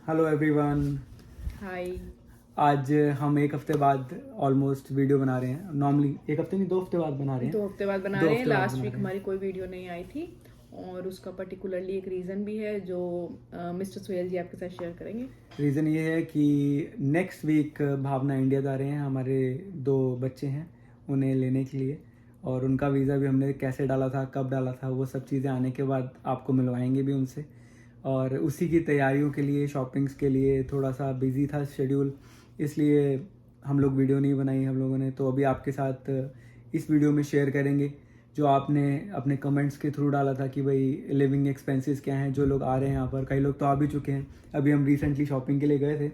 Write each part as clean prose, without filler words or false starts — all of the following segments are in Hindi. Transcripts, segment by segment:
Hello everyone. हाय। आज हम एक हफ्ते बाद ऑलमोस्ट वीडियो बना रहे हैं। नॉर्मली एक हफ्ते नहीं, 2 हफ्ते बाद बना रहे हैं। 2 हफ्ते बाद बना दो रहे हैं। हफ्ते बाद लास्ट बना वीक रहे हैं। हमारी कोई वीडियो नहीं आई थी और उसका पर्टिकुलरली एक रीज़न भी है जो मिस्टर सोहेल जी आपके साथ शेयर करेंगे। रीज़न ये है कि नेक्स्ट वीक भावना इंडिया जा रहे हैं। हमारे 2 बच्चे हैं, उन्हें लेने के लिए, और उनका वीज़ा भी हमने कैसे डाला था, कब डाला था, वो सब चीज़ें आने के बाद आपको मिलवाएंगे भी उनसे। और उसी की तैयारियों के लिए, शॉपिंग्स के लिए थोड़ा सा बिजी था शेड्यूल, इसलिए हम लोग वीडियो नहीं बनाई हम लोगों ने। तो अभी आपके साथ इस वीडियो में शेयर करेंगे जो आपने अपने कमेंट्स के थ्रू डाला था कि भाई लिविंग एक्सपेंसेस क्या हैं। जो लोग आ रहे हैं यहाँ पर, कई लोग तो आ भी चुके हैं। अभी हम रिसेंटली शॉपिंग के लिए गए थे,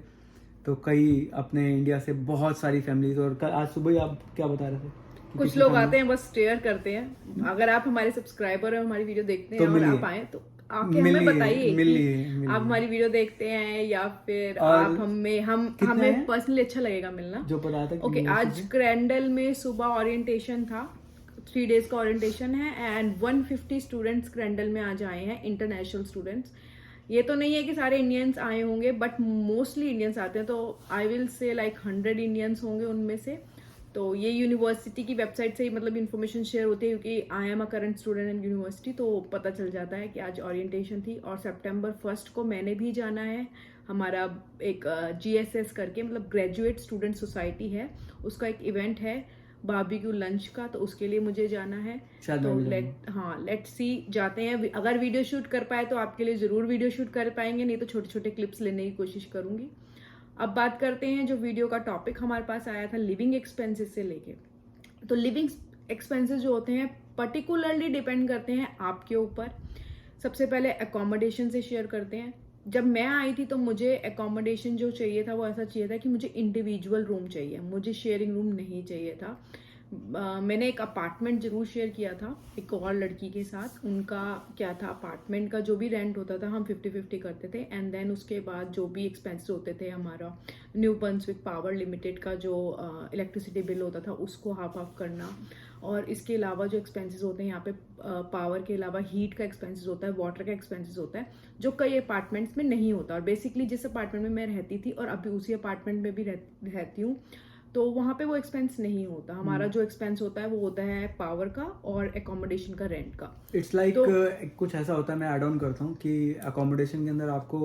तो कई अपने इंडिया से बहुत सारी फैमिलीज, और आज सुबह ही आप क्या बता रहे थे कि कुछ कितनी लोग family- आते हैं बस शेयर करते हैं। अगर आप हमारे सब्सक्राइबर और हमारी वीडियो देखते हैं तो और मिलिए। आप आए तो आके हमें बताइए कि आप हमारी वीडियो देखते हैं या फिर और आप कितने हमें हैं? पर्सनली अच्छा लगेगा मिलना। जो पता था कि ओके, आज यूनिवर्सिटी क्रैंडल में सुबह ओरिएंटेशन था। 3 डेज का ओरिएंटेशन है एंड 150 स्टूडेंट्स क्रैंडल में आज आए हैं, इंटरनेशनल स्टूडेंट्स। ये तो नहीं है कि सारे इंडियंस आए होंगे बट मोस्टली इंडियंस आते हैं, तो I will say like 100 Indians होंगे उनमें से। तो ये यूनिवर्सिटी की वेबसाइट से ही मतलब इन्फॉर्मेशन शेयर होती है क्योंकि I am a current student in university, तो पता चल जाता है कि आज ओरिएंटेशन थी। और सितंबर 1 को मैंने भी जाना है। हमारा एक GSS करके मतलब ग्रेजुएट स्टूडेंट सोसाइटी है, उसका एक इवेंट है बारबेक्यू लंच का, तो उसके लिए मुझे जाना है। शायद तो मैं भी जाऊंगा। लेट्स सी जाते हैं। अगर वीडियो शूट कर पाए तो आपके लिए जरूर वीडियो शूट कर पाएंगे, नहीं तो छोटे छोटे क्लिप्स लेने की कोशिश करूंगी। अब बात करते हैं जो वीडियो का टॉपिक हमारे पास आया था लिविंग एक्सपेंसेस से लेके। तो लिविंग एक्सपेंसेस जो होते हैं पर्टिकुलरली डिपेंड करते हैं आपके ऊपर। सबसे पहले अकोमोडेशन से शेयर करते हैं। जब मैं आई थी तो मुझे अकोमोडेशन जो चाहिए था वो ऐसा चाहिए था कि मुझे इंडिविजुअल रूम चाहिए, मुझे शेयरिंग रूम नहीं चाहिए था। मैंने एक अपार्टमेंट जरूर शेयर किया था एक और लड़की के साथ। उनका क्या था, अपार्टमेंट का जो भी रेंट होता था हम 50-50 करते थे एंड देन उसके बाद जो भी एक्सपेंसेस होते थे, हमारा न्यू बर्न्सविक पावर लिमिटेड का जो इलेक्ट्रिसिटी बिल होता था उसको हाफ हाफ करना। और इसके अलावा जो एक्सपेंसेस होते हैं यहाँ पे, पावर के अलावा हीट का एक्सपेंसेस होता है, वाटर का एक्सपेंसेस होता है, जो कई अपार्टमेंट्स में नहीं होता। और बेसिकली जिस अपार्टमेंट में मैं रहती थी और अभी उसी अपार्टमेंट में भी रहती हूँ, तो वहाँ पे वो एक्सपेंस नहीं होता। हमारा जो एक्सपेंस होता है वो होता है पावर का और एकोमोडेशन का, रेंट का। इट्स लाइक तो कुछ ऐसा होता है, मैं ऐड ऑन करता हूँ कि अकोमोडेशन के अंदर आपको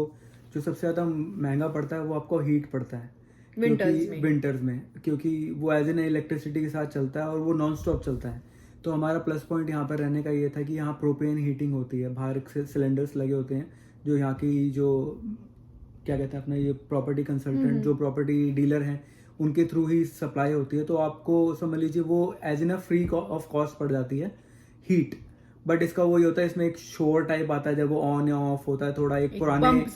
जो सबसे ज़्यादा महंगा पड़ता है वो आपको हीट पड़ता है, विंटर्स में विंटर्स में, क्योंकि वो एज एन इलेक्ट्रिसिटी के साथ चलता है और वो नॉन स्टॉप चलता है। तो हमारा प्लस पॉइंट यहाँ पर रहने का ये था कि यहाँ प्रोपेन हीटिंग होती है, बाहर से सिलेंडर्स लगे होते हैं जो यहाँ की जो क्या कहते हैं अपना ये प्रॉपर्टी कंसल्टेंट, जो प्रॉपर्टी डीलर हैं, उनके थ्रू ही सप्लाई होती है। तो आपको समझ लीजिए वो as in free of cost पड़ जाती है हीट। बट इसका वही होता है, इसमें एक शोर टाइप आता है जब वो ऑन या ऑफ होता है, थोड़ा एक पुराने बम्प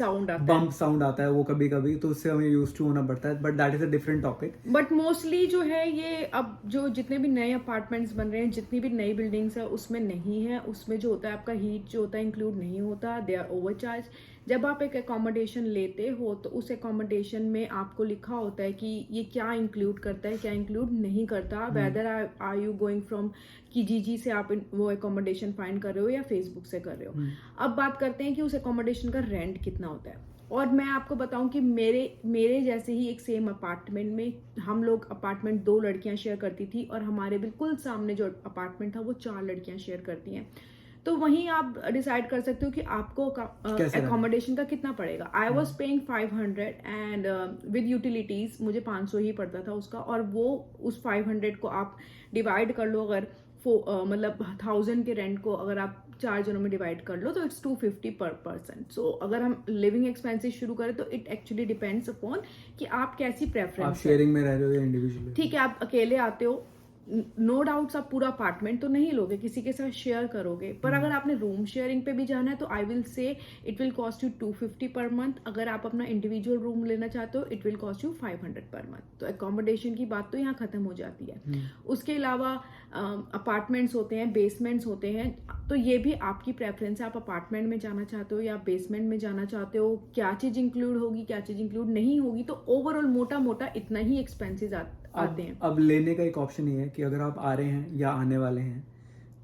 साउंड आता है वो कभी कभी, तो उससे हमें यूज टू होना पड़ता है। But that is a different topic. But mostly जो है ये अब जो जितने भी नए अपार्टमेंट्स बन रहे हैं, जितनी भी नई बिल्डिंग्स है उसमें नहीं है। उसमें जो होता है आपका हीट जो होता है इंक्लूड नहीं होता, दे आर ओवरचार्ज। जब आप एक अकोमोडेशन लेते हो तो उस अकोमोडेशन में आपको लिखा होता है कि ये क्या इंक्लूड करता है, क्या इंक्लूड नहीं करता। Whether are you going from कि जी से आप वो अकोमोडेशन फाइंड कर रहे हो या फेसबुक से कर रहे हो। अब बात करते हैं कि उस अकोमोडेशन का रेंट कितना होता है। और मैं आपको बताऊं कि मेरे जैसे ही एक सेम अपार्टमेंट में हम लोग अपार्टमेंट 2 लड़कियां शेयर करती थी और हमारे बिल्कुल सामने जो अपार्टमेंट था वो 4 लड़कियां शेयर करती हैं। तो वहीं आप डिसाइड कर सकते हो कि आपको अकोमोडेशन का कितना पड़ेगा। I was paying 500 and with utilities मुझे 500 ही पड़ता था उसका। और वो उस 500 को आप डिवाइड कर लो, अगर मतलब 1000 के रेंट को अगर आप 4 जनों में डिवाइड कर लो तो इट्स 250 पर पर्सन। सो अगर हम लिविंग एक्सपेंसेस शुरू करें तो इट एक्चुअली डिपेंड्स अपॉन कि आप कैसी प्रेफरेंस, आप शेयरिंग में रह रहे हो या इंडिविजुअली। ठीक है, आप अकेले आते हो, नो डाउट्स आप पूरा अपार्टमेंट तो नहीं लोगे, किसी के साथ शेयर करोगे। पर अगर आपने रूम शेयरिंग पे भी जाना है तो I will say it will cost you 250 per month. अगर आप अपना इंडिविजुअल रूम लेना चाहते हो it will cost you 500 per month. तो अकोमोडेशन की बात तो यहाँ खत्म हो जाती है। उसके अलावा अपार्टमेंट्स होते हैं, बेसमेंट्स होते हैं, तो ये भी आपकी प्रेफरेंस है। आप अपार्टमेंट में जाना चाहते हो या बेसमेंट में जाना चाहते हो, क्या चीज इंक्लूड होगी क्या चीज इंक्लूड नहीं होगी। तो ओवरऑल मोटा मोटा इतना ही एक्सपेंसेस आते हैं। अब लेने का एक ऑप्शन ये है कि अगर आप आ रहे हैं या आने वाले हैं,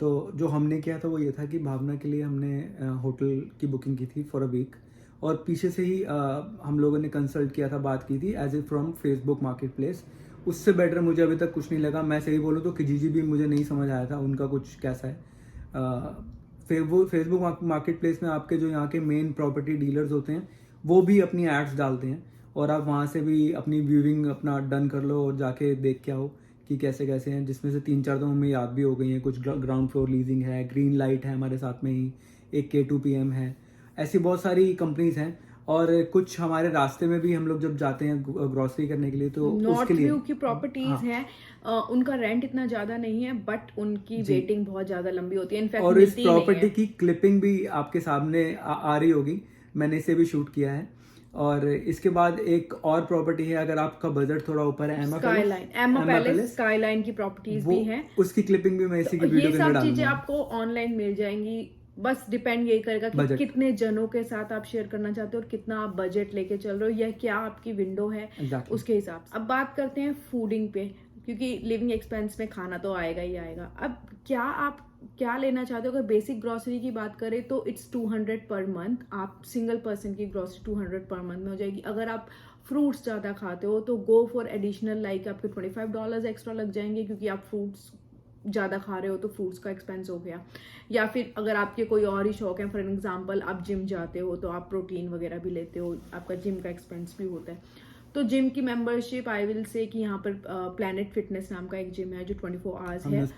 तो जो हमने किया था वो ये था कि भावना के लिए हमने होटल की बुकिंग की थी फॉर अ वीक। और पीछे से ही हम लोगों ने कंसल्ट किया था, बात की थी as a from Facebook market place. उससे बेटर मुझे अभी तक कुछ नहीं लगा। मैं सही बोलूँ तो किजीजी भी मुझे नहीं समझ आया था उनका कुछ कैसा है। फेसबुक मार्केट प्लेस में आपके जो यहाँ के मेन प्रॉपर्टी डीलर्स होते हैं वो भी अपनी एड्स डालते हैं, और आप वहाँ से भी अपनी व्यूइंग अपना डन कर लो और जाके देख के आओ कि कैसे कैसे हैं, जिसमें से 3-4 तो हमें याद भी हो गई हैं। कुछ ग्राउंड फ्लोर लीजिंग है, ग्रीन लाइट है हमारे साथ में ही, एक K2PM है, ऐसी बहुत सारी कंपनीज हैं। और कुछ हमारे रास्ते में भी हम लोग जब जाते हैं ग्रोसरी करने के लिए तो नॉर्थ उसके लिए व्यू की प्रॉपर्टीज हाँ। हैं, उनका रेंट इतना ज्यादा नहीं है बट उनकी वेटिंग बहुत ज्यादा लंबी होती है, इनफैक्ट और इस मिलती ही नहीं प्रॉपर्टी है। की क्लिपिंग भी आपके सामने आ रही होगी, मैंने इसे भी शूट किया है। और इसके बाद एक और प्रॉपर्टी है, अगर आपका बजट थोड़ा ऊपर है, एमा पैलेस स्काईलाइन की प्रॉपर्टीज भी हैं। उसकी क्लिपिंग भी मैं इसी की वीडियो ये के अंदर सब चीजें डालूंगा। आपको ऑनलाइन मिल जाएंगी, बस डिपेंड यही करेगा कि बजट कितने जनों के साथ आप शेयर करना चाहते हो और कितना आप बजट लेके चल रहे हो या क्या आपकी विंडो है Exactly. उसके हिसाब से। अब बात करते हैं फूडिंग पे, क्योंकि लिविंग एक्सपेंस में खाना तो आएगा ही आएगा। अब आप क्या लेना चाहते हो? अगर बेसिक ग्रोसरी की बात करें तो इट्स 200 पर मंथ। आप सिंगल पर्सन की ग्रोसरी 200 पर मंथ में हो जाएगी। अगर आप फ्रूट्स ज्यादा खाते हो तो गो फॉर एडिशनल, लाइक आपके $25 एक्स्ट्रा लग जाएंगे, क्योंकि आप फ्रूट्स ज़्यादा खा रहे हो तो फ्रूट्स का एक्सपेंस हो गया। या फिर अगर आपके कोई और ही शौक है, फॉर एग्जांपल आप जिम जाते हो तो आप प्रोटीन वगैरह भी लेते हो, आपका जिम का एक्सपेंस भी होता है। तो जिम की मेंबरशिप आई विल से कि यहाँ पर प्लैनेट फिटनेस नाम का एक जिम है जो 24 आवर्स है, हमने उस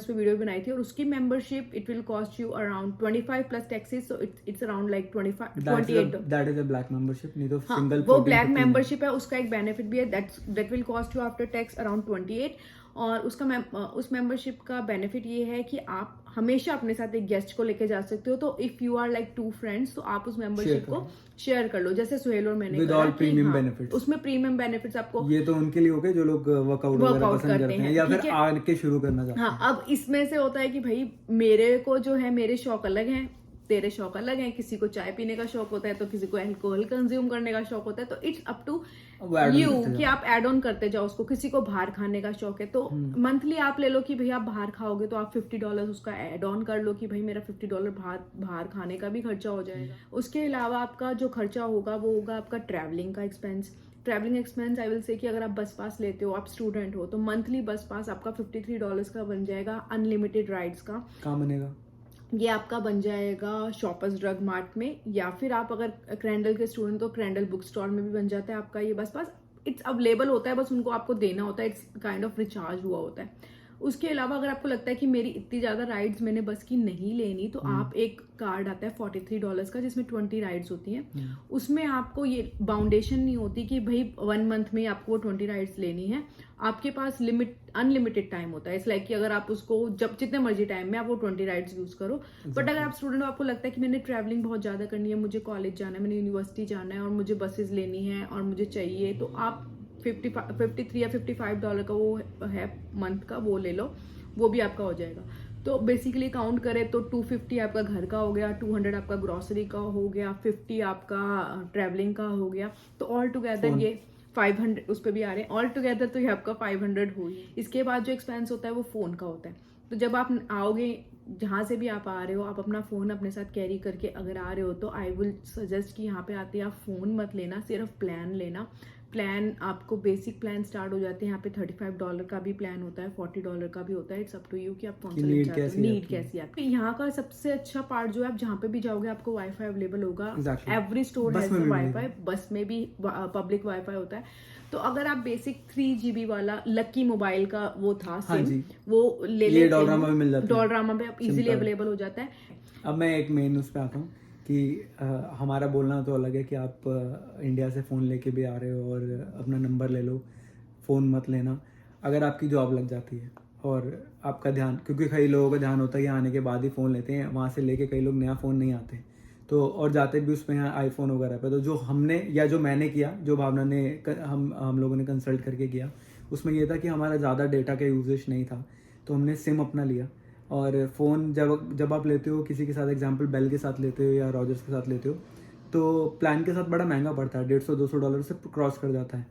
पर वीडियो बनाई थी। और उसकी membership it will cost you around 25 plus taxes, so it's around like 28। That is a black membership, नहीं तो हाँ, सिंगल वो ब्लैक मेंबरशिप है, उसका एक बेनिफिट भी है, that will cost you after tax around 28। और उस मेंबरशिप का बेनिफिट ये है कि आप हमेशा अपने साथ एक गेस्ट को लेके जा सकते हो। तो if you are like 2 friends तो आप उस मेंबरशिप को शेयर कर लो, जैसे सुहेल और मैंने विद ऑल प्रीमियम बेनिफिट्स। उसमें प्रीमियम बेनिफिट्स आपको, ये तो उनके लिए हो गए जो लोग वर्कआउट वगैरह पसंद करते हैं या फिर आके शुरू करना चाहते हैं। हाँ, अब इसमें से होता है कि भाई मेरे को जो है मेरे शौक अलग हैं, तेरे शौक अलग हैं, किसी को चाय पीने का शौक होता है तो किसी को अल्कोहल कंज्यूम करने का शौक होता है। तो इट्स अप टू यू कि आप एड ऑन करते जाओ उसको। किसी को बाहर खाने का शौक है तो मंथली आप ले लो कि भाई आप बाहर खाओगे तो आप $50 उसका एड ऑन कर लो कि भाई मेरा $50 बाहर खाने का भी खर्चा हो जाएगा। उसके अलावा आपका जो खर्चा होगा वो होगा आपका ट्रैवलिंग का expense. Travelling expense I will say कि अगर आप बस पास लेते हो, आप स्टूडेंट हो, तो मंथली बस पास आपका $53 का बन जाएगा। अनलिमिटेड राइड्स का कहाँ बनेगा? ये आपका बन जाएगा शॉपर्स ड्रग मार्ट में, या फिर आप अगर क्रैंडल के स्टूडेंट तो क्रैंडल बुक स्टॉल में भी बन जाता है आपका ये बस पास। इट्स अवेलेबल होता है, बस उनको आपको देना होता है, इट्स काइंड ऑफ रिचार्ज हुआ होता है। उसके अलावा अगर आपको लगता है कि मेरी इतनी ज्यादा राइड्स मैंने बस की नहीं लेनी, तो आप एक कार्ड आता है $43 का जिसमें 20 राइड्स होती हैं। उसमें आपको ये बाउंडेशन नहीं होती कि भाई 1 मंथ में आपको 20 राइड्स लेनी है। आपके पास अनलिमिटेड टाइम होता है। इट्स लाइक कि अगर आप उसको जब जितने मर्जी टाइम में आप वो 20 राइड्स यूज करो। बट अगर आप स्टूडेंट हो, आपको लगता है कि मैंने ट्रैवलिंग बहुत ज्यादा करनी है, मुझे कॉलेज जाना है, मैंने यूनिवर्सिटी जाना है और मुझे बसेस लेनी है और मुझे चाहिए, तो आप 53 या $55 का वो है मंथ का, वो ले लो, वो भी आपका हो जाएगा। तो बेसिकली काउंट करें तो 250 आपका घर का हो गया, 200 आपका ग्रोसरी का हो गया, 50 आपका ट्रैवलिंग का हो गया। तो ऑल टुगेदर ये 500 उस पर भी आ रहे हैं। ऑल टुगेदर तो ये आपका 500 हो ही। इसके बाद जो एक्सपेंस होता है वो फोन का होता है। तो जब आप आओगे, जहाँ से भी आप आ रहे हो, आप अपना फोन अपने साथ कैरी करके अगर आ रहे हो तो आई विल सजेस्ट कि यहाँ पे आते हैं आप फोन मत लेना, सिर्फ प्लान लेना। प्लान आपको बेसिक प्लान स्टार्ट हो जाते हैं यहाँ पे $35 का भी प्लान होता है, $40 का भी होता है। इट्स अप टू यू कि आप कौन सा लेना चाहते हो, नीड कैसी है आपकी। यहाँ का सबसे अच्छा पार्ट जो है, आप जहाँ पे भी जाओगे आपको वाईफाई अवेलेबल होगा। एवरी स्टोर हैज वाईफाई, बस में भी पब्लिक वाईफाई होता है। तो अगर आप बेसिक 3GB वाला लकी मोबाइल का वो था सिम, वो ले लेते हैं, डॉलरामा में इजीली अवेलेबल हो जाता है। अब मैं एक मेन उस पे आता हूँ कि हमारा बोलना तो अलग है कि आप इंडिया से फ़ोन लेके भी आ रहे हो और अपना नंबर ले लो, फ़ोन मत लेना। अगर आपकी जॉब लग जाती है और आपका ध्यान, क्योंकि कई लोगों का ध्यान होता है कि आने के बाद ही फ़ोन लेते हैं, वहाँ से लेके कई लोग नया फ़ोन नहीं आते तो, और जाते भी उसमें आईफोन वगैरह पे। तो जो हमने या जो मैंने किया, जो भावना ने हम लोगों ने कंसल्ट करके किया, उसमें यह था कि हमारा ज़्यादा डेटा का यूजेज नहीं था, तो हमने सिम अपना लिया। और फ़ोन जब आप लेते हो किसी के साथ, एग्जांपल बेल के साथ लेते हो या रॉजर्स के साथ लेते हो, तो प्लान के साथ बड़ा महंगा पड़ता है, $150-200 से क्रॉस कर जाता है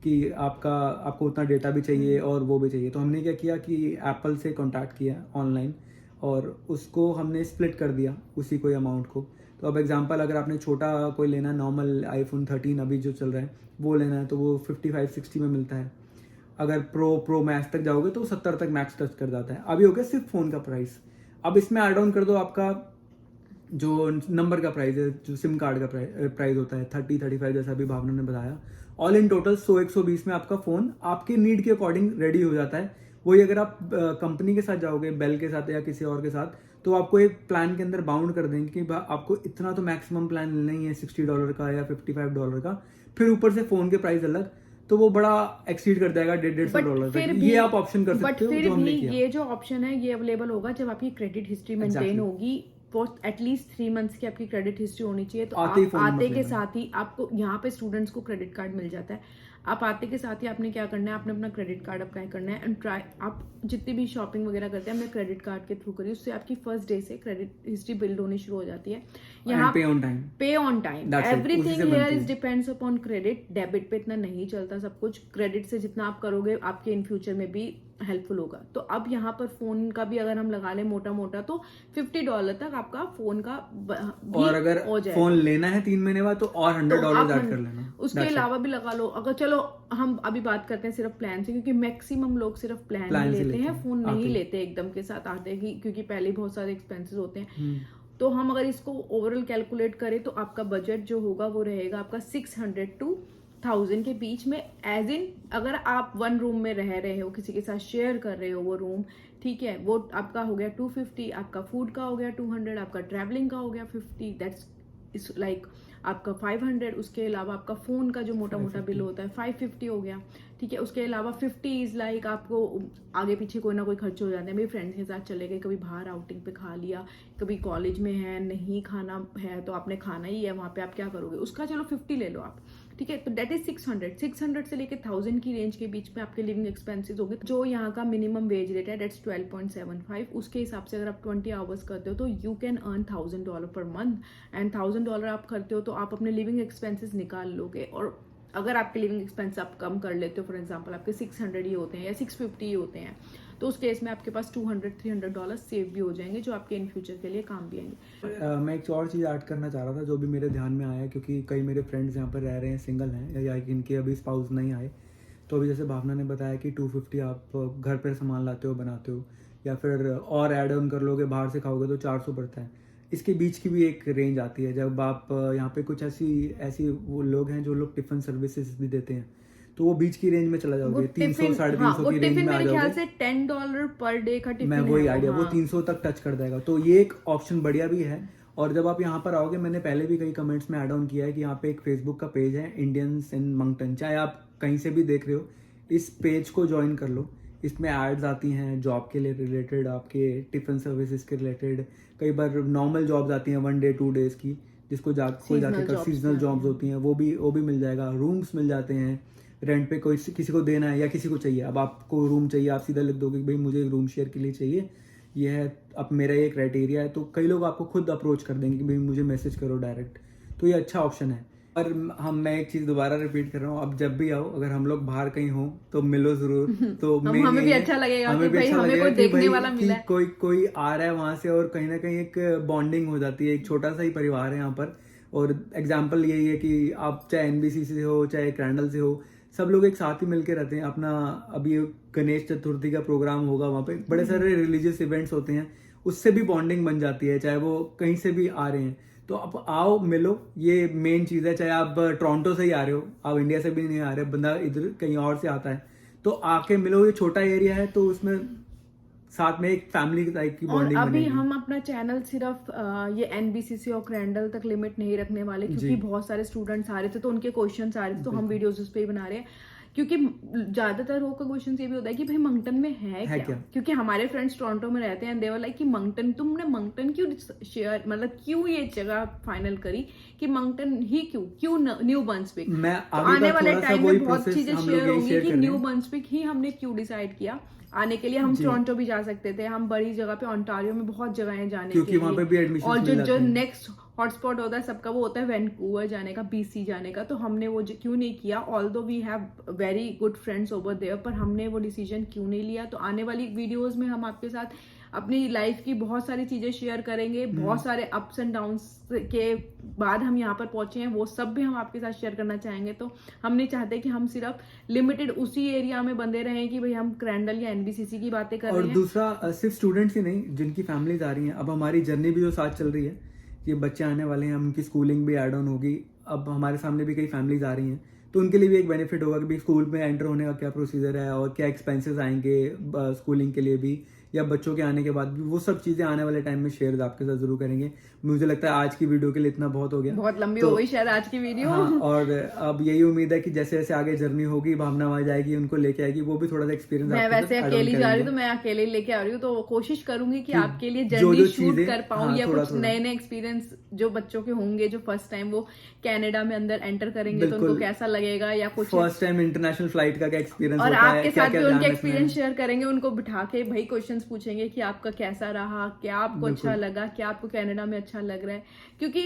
कि आपको उतना डेटा भी चाहिए और वो भी चाहिए। तो हमने क्या किया कि एप्पल से कॉन्टैक्ट किया ऑनलाइन और उसको हमने स्प्लिट कर दिया उसी कोई अमाउंट को। तो अब एग्जांपल अगर आपने छोटा कोई लेना, नॉर्मल आईफोन 13 अभी जो चल रहा है वो लेना है, तो वो 55-60 में मिलता है। अगर प्रो मैक्स तक जाओगे तो 70 तक मैक्स टच कर जाता है। अभी हो गया सिर्फ फ़ोन का प्राइस। अब इसमें ऐड ऑन कर दो आपका जो नंबर का प्राइस है, जो सिम कार्ड का प्राइस होता है 30-35, जैसा अभी भावना ने बताया। ऑल इन टोटल 100-120 में आपका फ़ोन आपके नीड के अकॉर्डिंग रेडी हो जाता है। वही अगर आप कंपनी के साथ जाओगे, बेल के साथ या किसी और के साथ, तो आपको एक प्लान के अंदर बाउंड कर देंगे कि आपको इतना तो मैक्सिमम प्लान लेना ही है $60 का या $55 का, फिर ऊपर से फ़ोन के प्राइस अलग, तो वो बड़ा एक्सीड कर जाएगा $150 तक। ये आप ऑप्शन कर सकते हो, जो हमने किया। ये जो ऑप्शन है ये अवेलेबल होगा जब आपकी क्रेडिट हिस्ट्री मेंटेन होगी। फॉर एटलीस्ट 3 मंथ्स की आपकी क्रेडिट हिस्ट्री होनी चाहिए। तो आप आते के साथ ही आपको यहाँ पे स्टूडेंट्स को क्रेडिट कार्ड मिल जाता है। आप आते के साथ ही आपने क्या करना है, आपने अपना क्रेडिट कार्ड अप्लाई करना है एंड ट्राई, आप जितनी भी शॉपिंग वगैरह करते हैं अपने क्रेडिट कार्ड के थ्रू करिए। उससे आपकी फर्स्ट डे से क्रेडिट हिस्ट्री बिल्ड होनी शुरू हो जाती है। यहाँ पे पे on time everything here is depends upon credit. Debit पे इतना नहीं चलता सब कुछ, क्रेडिट से जितना आप करोगे आपके इन फ्यूचर में भी हेल्पफुल होगा। तो अब यहाँ पर फोन का भी अगर हम लगा लें मोटा मोटा तो $50 तक आपका फोन का भी और अगर फोन लेना है 3 महीने बाद तो और $100 ऐड कर लेना। उसके अलावा भी लगा लो। अगर चलो हम अभी बात करते हैं सिर्फ प्लान से, क्योंकि मैक्सिमम लोग सिर्फ प्लान लेते हैं, फोन नहीं लेते एकदम के साथ आते ही, क्योंकि पहले बहुत सारे एक्सपेंसेस होते हैं। तो हम अगर इसको ओवरऑल कैलकुलेट करें तो आपका बजट जो होगा वो रहेगा आपका 600 to 1000 के बीच में। एज इन अगर आप 1 रूम में रह रहे हो, किसी के साथ शेयर कर रहे हो वो रूम, ठीक है, वो आपका हो गया 250, आपका फूड का हो गया 200, आपका ट्रैवलिंग का हो गया 50, दैट्स लाइक आपका 500। उसके अलावा आपका फोन का जो मोटा मोटा बिल होता है 550 हो गया, ठीक है। उसके अलावा 50 इज लाइक आपको आगे पीछे कोई ना कोई खर्च हो जाते हैं। मेरे फ्रेंड्स के साथ चले गए, कभी बाहर आउटिंग पे खा लिया, कभी कॉलेज में है नहीं खाना है तो आपने खाना ही है वहां पे, आप क्या करोगे, उसका चलो 50 ले लो आप, ठीक है। तो डेट इज 600 से लेकर 1000 की रेंज के बीच में आपके लिविंग एक्सपेंसेस होंगे। जो यहाँ का मिनिमम वेज रेट है डेट्स 12.75। उसके हिसाब से अगर आप 20 आवर्स करते हो तो you can earn $1000 per month. And $1000 आप करते हो तो आप अपने लिविंग एक्सपेंसेस निकाल लोगे। और अगर आपके लिविंग एक्सपेंस आप कम कर लेते हो, फॉर एग्जाम्पल आपके 600 ही होते हैं या 650 ही होते हैं, तो उस केस में आपके पास $200-300 सेव भी हो जाएंगे, जो आपके इन फ्यूचर के लिए काम भी आएंगे। मैं एक और चीज़ ऐड करना चाह रहा था जो भी मेरे ध्यान में आया, क्योंकि कई मेरे फ्रेंड्स यहाँ पर रह रहे हैं, सिंगल हैं या इनके अभी स्पाउस नहीं आए। तो अभी जैसे भावना ने बताया कि 250 आप घर पर सामान लाते हो, बनाते हो, या फिर और ऐड ऑन कर लोगे, बाहर से खाओगे तो 400 पड़ता है। इसके बीच की भी एक रेंज आती है। जब आप यहाँ पे कुछ ऐसी वो लोग हैं जो लोग टिफिन सर्विसेज भी देते हैं, तो वो बीच की रेंज में चला जाओगे, 300-350 की रेंज में आ जाओगे। से $10 पर डे का टिफिन मैं वही आइडिया, वो 300 तक टच कर देगा। तो ये एक ऑप्शन बढ़िया भी है। और जब आप यहाँ पर आओगे, मैंने पहले भी कई कमेंट्स में ऐड ऑन किया है कि यहाँ पे एक फेसबुक का पेज है, इंडियंस इन मंगटन। चाहे आप कहीं से भी देख रहे हो, इस पेज को ज्वाइन कर लो। इसमें एड्स आती हैं जॉब के लिए रिलेटेड, आपके टिफिन सर्विसेज के रिलेटेड, कई बार नॉर्मल जॉब्स आती हैं 1 डे 2 डेज की, जिसको कोई जाके कर, सीजनल जॉब्स होती हैं, वो भी मिल जाएगा। रूम्स मिल जाते हैं रेंट पे, कोई किसी को देना है या किसी को चाहिए। अब आपको रूम चाहिए, आप सीधा लिख दोगे कि भाई मुझे एक रूम शेयर के लिए चाहिए, ये है, अब मेरा ये क्राइटेरिया है, तो कई लोग आपको खुद अप्रोच कर देंगे कि भाई मुझे मैसेज करो डायरेक्ट। तो ये अच्छा ऑप्शन है। और मैं एक चीज दोबारा रिपीट कर रहा हूँ, अब जब भी आओ, अगर हम लोग बाहर कहीं हो तो मिलो जरूर। तो हमें भी अच्छा लगेगा कि भाई हमें कोई देखने वाला मिला है, कोई आ रहा है वहां से, और कहीं ना कहीं एक बॉन्डिंग हो जाती है। एक छोटा सा ही परिवार है यहाँ पर। और एग्जाम्पल यही है कि आप चाहे NBC से हो, चाहे क्रैंडल से हो, सब लोग एक साथ ही मिलके रहते हैं अपना। अभी गणेश चतुर्थी का प्रोग्राम होगा, वहाँ पे बड़े सारे रिलीजियस इवेंट्स होते हैं, उससे भी बॉन्डिंग बन जाती है, चाहे वो कहीं से भी आ रहे हैं। तो आप आओ, मिलो, ये मेन चीज़ है। चाहे आप टोरंटो से ही आ रहे हो, आप इंडिया से भी नहीं आ रहे, बंदा इधर कहीं और से आता है, तो आके मिलो। ये छोटा एरिया है तो उसमें साथ में एक फैमिली टाइप की बॉन्डिंग बनेगी। बनेगी। अभी हम अपना चैनल सिर्फ ये NBCC और क्रैंडल तक लिमिट नहीं रखने वाले, क्योंकि बहुत सारे स्टूडेंट्स आ रहे थे तो उनके क्वेश्चंस आ रहे थे, तो हम वीडियोस उस पे ही बना रहे हैं। क्योंकि ज्यादातर लोगों का क्वेश्चन ये भी होता है कि भाई मंगटन में है क्या? क्योंकि हमारे फ्रेंड्स टोरंटो में रहते हैं, देवर लाइक कि मंगटन, तुमने मंगटन क्यों शेयर, मतलब क्यों ये जगह फाइनल करी कि मंगटन ही क्यों न्यू बर्न्सविक? आने वाले टाइम में बहुत चीजें शेयर होंगी कि न्यू बर्न्सविक ही हमने क्यों डिसाइड किया आने के लिए। हम टोरंटो भी जा सकते थे, हम बड़ी जगह पे ओंटारियो में बहुत जगह है जाने के लिए, वहाँ पे भी एडमिशन और जो नेक्स्ट हॉटस्पॉट होता है सबका वो होता है वैंकूवर जाने का, BC जाने का। तो हमने वो क्यों नहीं किया? Although we have very good friends over there, पर हमने वो डिसीजन क्यों नहीं लिया? तो आने वाली वीडियोस में हम आपके साथ अपनी लाइफ की बहुत सारी चीजें शेयर करेंगे, बहुत सारे अप्स एंड डाउन्स के बाद हम यहाँ पर पहुंचे हैं, वो सब भी हम आपके साथ शेयर करना चाहेंगे। तो हम नहीं चाहते कि हम सिर्फ लिमिटेड उसी एरिया में बंधे रहें कि भाई हम क्रैंडल या एनबीसीसी की बातें कर रहे और हैं। दूसरा सिर्फ स्टूडेंट्स ही नहीं, जिनकी फैमिलीज आ रही हैं, अब हमारी जर्नी भी जो साथ चल रही है, ये बच्चे आने वाले हैं, उनकी स्कूलिंग भी एड ऑन होगी, अब हमारे सामने भी कई फैमिलीज आ रही हैं, तो उनके लिए भी एक बेनिफिट होगा कि भाई स्कूल में एंटर होने का क्या प्रोसीजर है और क्या एक्सपेंसेस आएंगे स्कूलिंग के लिए भी, या बच्चों के आने के बाद भी, वो सब चीज़ें आने वाले टाइम में शेयर आपके साथ जरूर करेंगे। मुझे लगता है आज की वीडियो के लिए इतना बहुत हो गया, बहुत लंबी तो हो गई शायद आज की वीडियो। हाँ, और अब यही उम्मीद है कि जैसे जैसे आगे जर्नी होगी, भावना वहाँ जाएगी, उनको लेके आएगी, वो भी थोड़ा सा एक्सपीरियंस मैं वैसे अकेली जा रही हूँ, तो मैं अकेले लेके आ रही हूँ, तो कोशिश करूंगी कि आपके लिए जर्नी शूट कर पाऊँ, या कुछ नए नए एक्सपीरियंस जो बच्चों के होंगे, जो फर्स्ट टाइम वो कनाडा में अंदर एंटर करेंगे, तो उनको कैसा लगेगा, या कुछ फर्स्ट टाइम इंटरनेशनल फ्लाइट का क्या एक्सपीरियंस और होता है, आपके क्या साथ क्या भी उनके ध्यान रखना एक्सपीरियंस है। शेयर करेंगे, उनको बिठा के भाई क्वेश्चंस पूछेंगे कि आपका कैसा रहा, क्या आपको अच्छा लगा, क्या आपको कनाडा में अच्छा लग रहा है, क्योंकि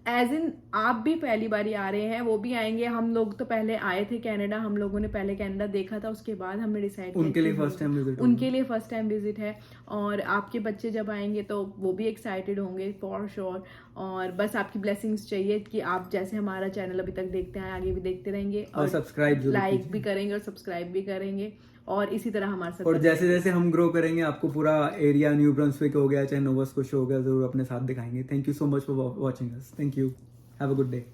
एज इन आप भी पहली बारी आ रहे हैं, वो भी आएंगे। हम लोग तो पहले आए थे कनाडा, हम लोगों ने पहले कनाडा देखा था, उसके बाद हमने डिसाइड किया उनके लिए फर्स्ट टाइम विजिट, उनके लिए फर्स्ट टाइम विजिट है। और आपके बच्चे जब आएंगे तो वो भी एक्साइटेड होंगे फॉर श्योर। और बस आपकी ब्लेसिंग्स चाहिए कि आप जैसे हमारा चैनल अभी तक देखते हैं, आगे भी देखते रहेंगे, और सब्सक्राइब लाइक भी करेंगे और सब्सक्राइब भी करेंगे, और इसी तरह हमारे साथ। और जैसे जैसे हम ग्रो करेंगे, आपको पूरा एरिया न्यू ब्रंसविक हो गया चाहे नोवा स्कॉशिया हो गया, जरूर अपने साथ दिखाएंगे। Thank you so much for watching us. Thank you, have a good day.